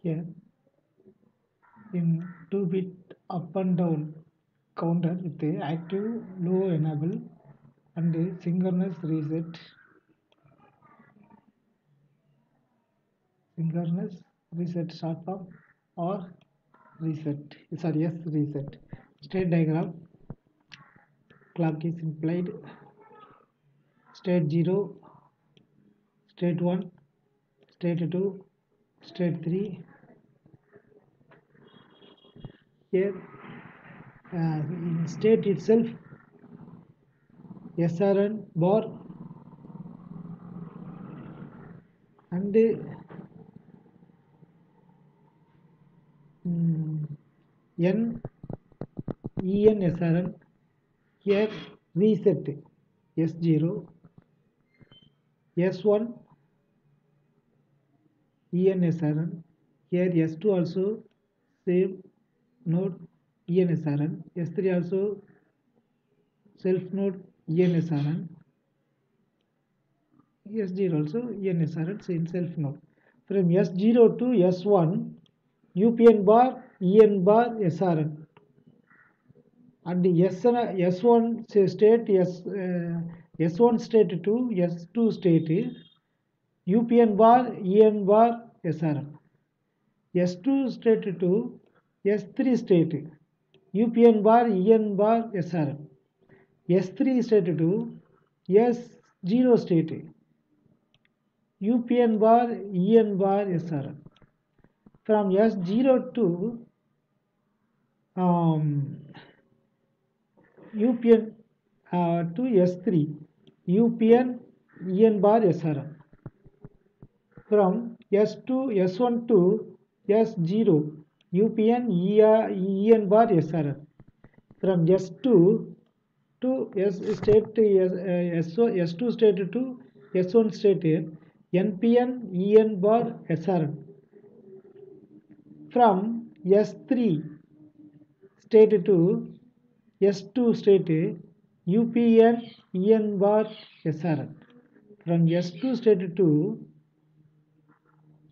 Here in 2-bit up and down counter with the active low enable and the synchronous reset short form or reset, sorry, yes, reset. State diagram, clock is implied, state 0, state 1, state 2, state 3. Here in state itself, SRN bar and N EN SRN. Here reset S0, S1 EN SRN. Here S2 also same node EN SRN. S3 also self node EN SRN. S0 also EN SRN same self node. From S0 to S1 UPN bar EN bar SRN. And S1 state S1 state to S2 state UPN bar EN bar SRN. S2 state to S3 state UPN bar EN bar SRN. S3 state to S0 state UPN bar EN bar SRN. From S0 to UPN to S3 UPN EN bar SRN. From S1 to S0 UPN EN bar SRN. From S2 to S2 state to S1 state NPN EN bar SRN. From S3 state to S2 state UPN EN bar SRN. From S2 state to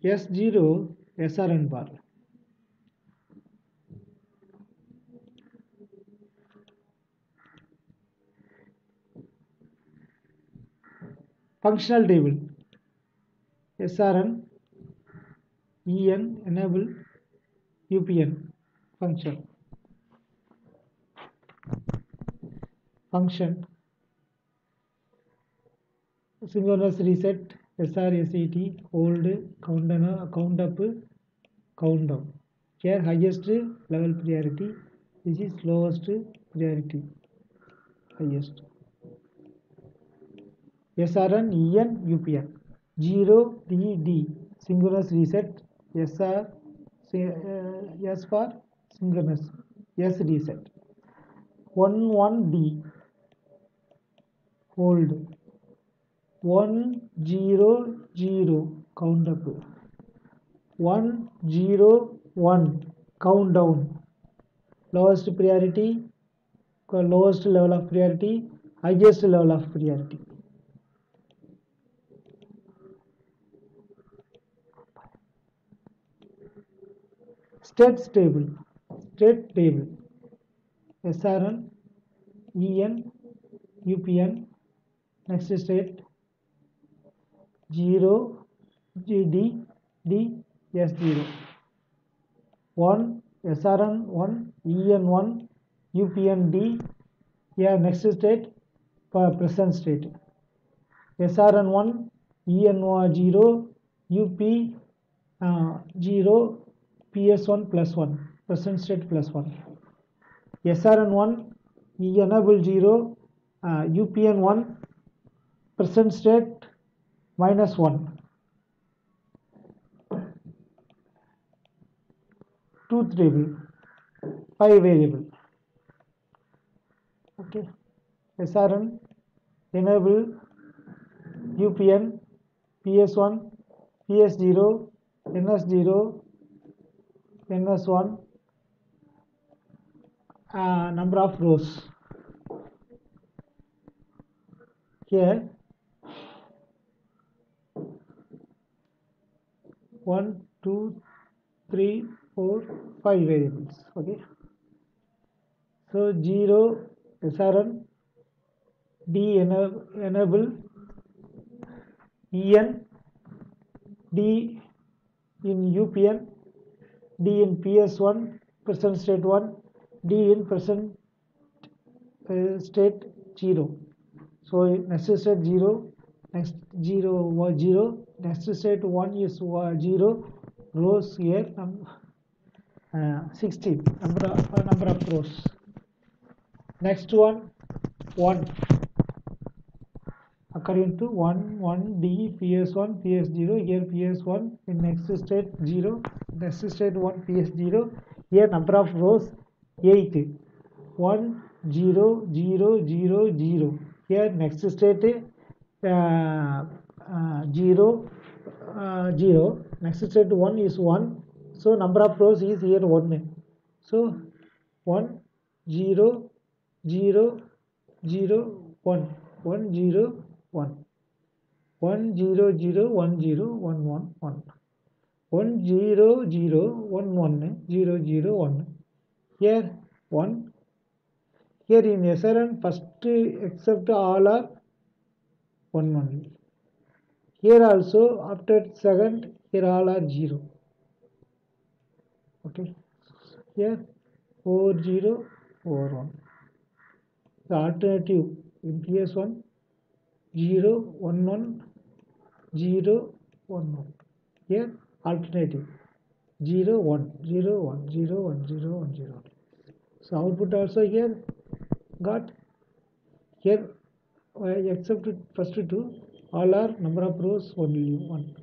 S0 SRN bar. Functional table SRN EN enable UPN function synchronous reset SRSET hold count up count down. Here highest level priority, this is lowest priority, highest. SRN EN UPN 0 DD synchronous reset SR S for synchronous S reset 1 D hold 1 0 0 count up 1 0 1 count down lowest priority, lowest level of priority, highest level of priority. State table SRN EN UPN next state 0 D S0 1 SRN 1 EN 1 UPN D. Here next state for present state SRN 1 EN 0 UP 0 PS1 plus 1 present state plus 1 SRN 1 enable 0 UPN 1 present state minus 1 truth table 5 variable. Okay, SRN enable UPN PS1 PS0 NS0 NS1 number of rows. Here 1 2 3, 4, 5 variables. Okay. So 0 SRN, D enable, EN, D in UPN, D in PS1, present state 1, D in present state 0. So next state 0, next 0 0, next state 1 is 0, rows here 16 number of rows. Next one 1 according to 1 1 D PS1 PS0, here PS1 in next state 0, next state 1 PS0, here number of rows 8 1 0 0 0 0, here next state 0 0, next state 1 is 1, so number of rows is here 1, so 1 0 0 0 1 1 0 1 1 0 0 1 0 1 1 1 1 0 0 1 1 0 0 1, here 1, here in SRN first except all are 1 only, here also after second here all are 0. Okay, here 4 0 4 1, the alternative in PS1 0 1 1 0 1 1, here alternative 0 1 0 1 0 1 0 1 0. So output also here got, here except first two all are number of rows only 1,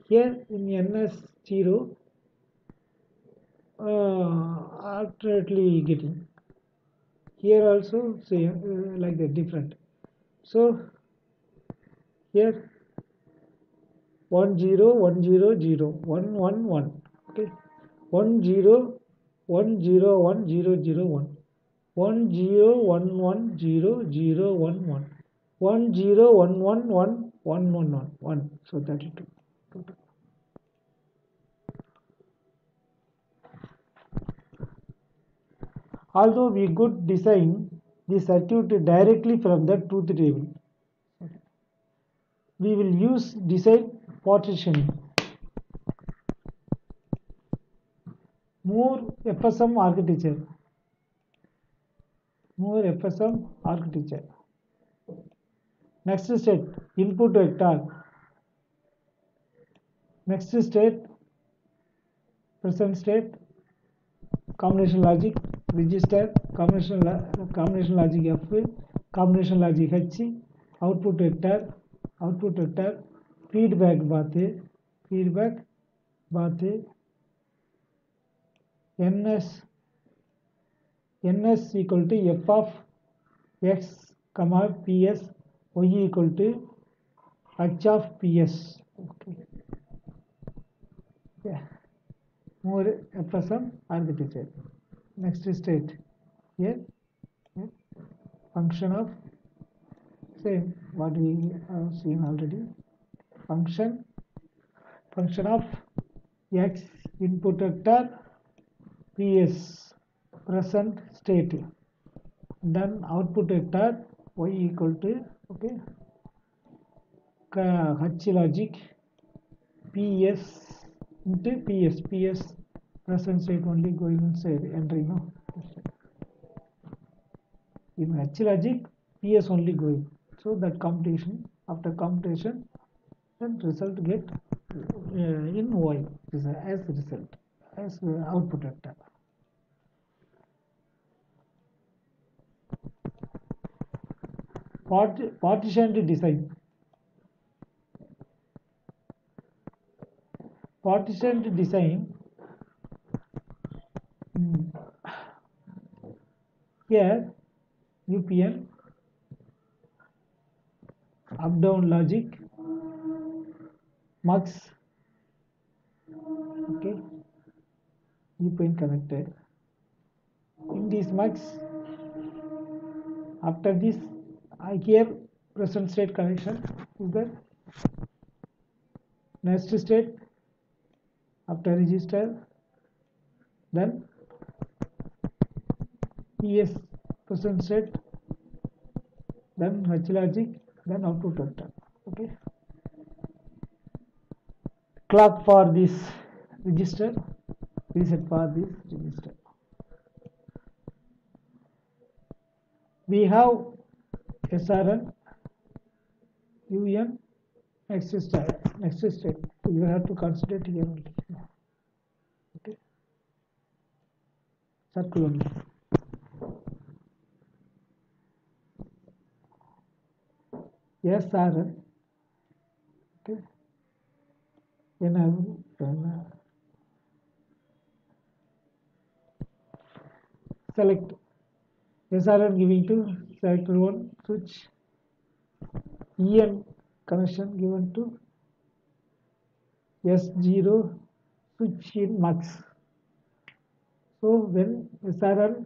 here in NS0 alternately getting, here also same like that different. So here 1 0 1 0 0 1 1 1, okay, 1 0 1 0 1 0 0 1 1 0 1 1 0 0 1 1 1 0 1 1 1 1 1 1 1, so 32 total. Although we could design the circuit directly from the truth table, we will use design partitioning. More FSM architecture. More FSM architecture. Next state input vector. Next state present state, combination logic, register, combination logic F, combination logic H, output vector, feedback bath, ns equal to f of x comma ps, y equal to h of ps. Okay. Yeah. More FSM architecture. Next state here, function of same what we have seen already. Function of x input vector ps present state, then output vector y equal to, okay, h logic ps into ps present state only going inside entry, no, in h logic ps only going, so that computation, after computation then result get in y as result as output vector. Partitioned design. Partitioned design, here UPN up down logic mux, okay, UPN connected. In this mux, after this I here present state connection is there. Next state after register, then PS present state, then H logic, then output vector. Okay. Clock for this register, reset for this register. We have SRN, UN, next state. You have to consider it here only. Okay. Circle only. SRN. Okay. Then I will select SRN giving to select one switch, EN connection given to S0 switch in mux. So when SRN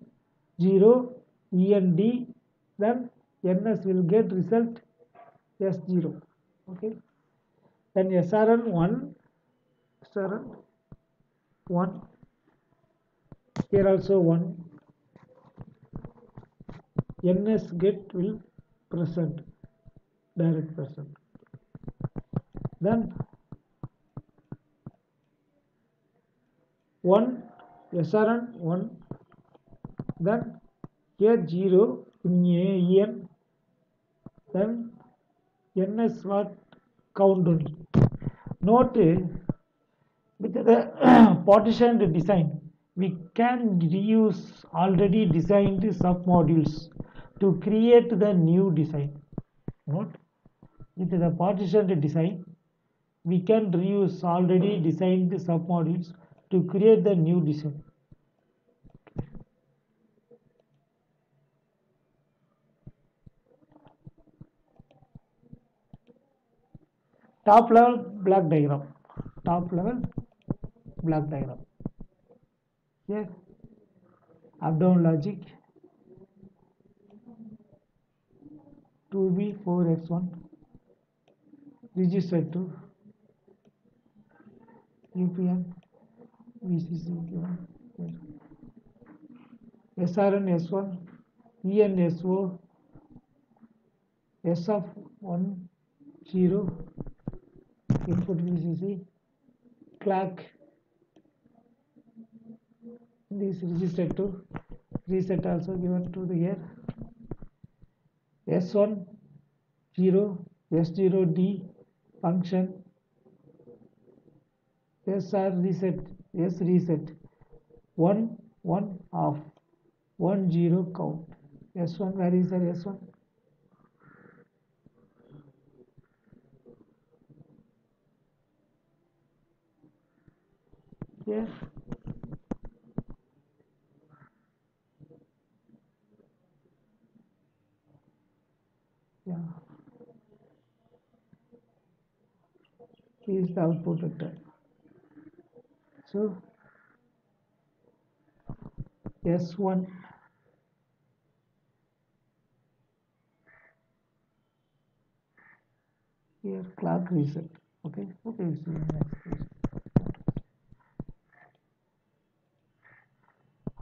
0 END, then NS will get result S0. Okay. Then SRN 1, here also 1, NS get will present, direct present. Then 1, SRN 1, then here 0 in EN, then NS what count only. Note with the partitioned design, we can reuse already designed submodules to create the new design. Note, with the partitioned design, we can reuse already designed submodules to create the new design. Top level block diagram. Top level block diagram. Here, up down logic 2B 4X1 register to UPN VCC given here. SRN S1 EN SO S of 1 0 input VCC clock this register to reset also given to the here S1 0 S0D function SR reset S reset 1 1 off 1 0 count S1 where is the S1 here yeah is the output vector. So S1 here clock reset. Okay, see next page.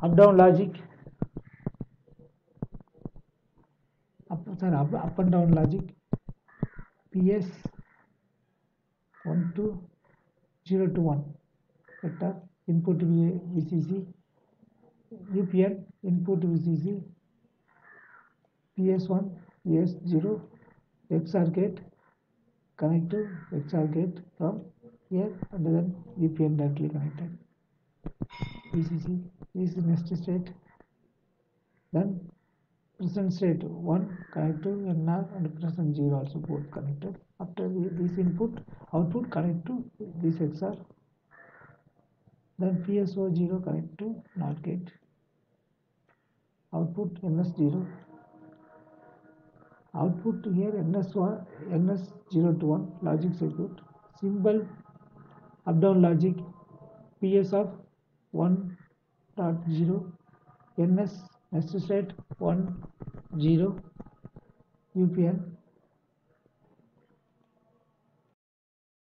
Up down logic up and down logic PS 1 to 0 to 1 vector input VCC UPN input VCC PS1 PS0 XOR gate connect to XOR gate from here and then UPN directly connected VCC is next state, then present state 1 connect to NR and present 0 also both connected. After this input output connect to this XOR, then PSO 0 connect to NOT gate, output NS0, output here NS1 NS0 to 1 logic circuit symbol up down logic PS of 1.0 NS next state 1 0 UPN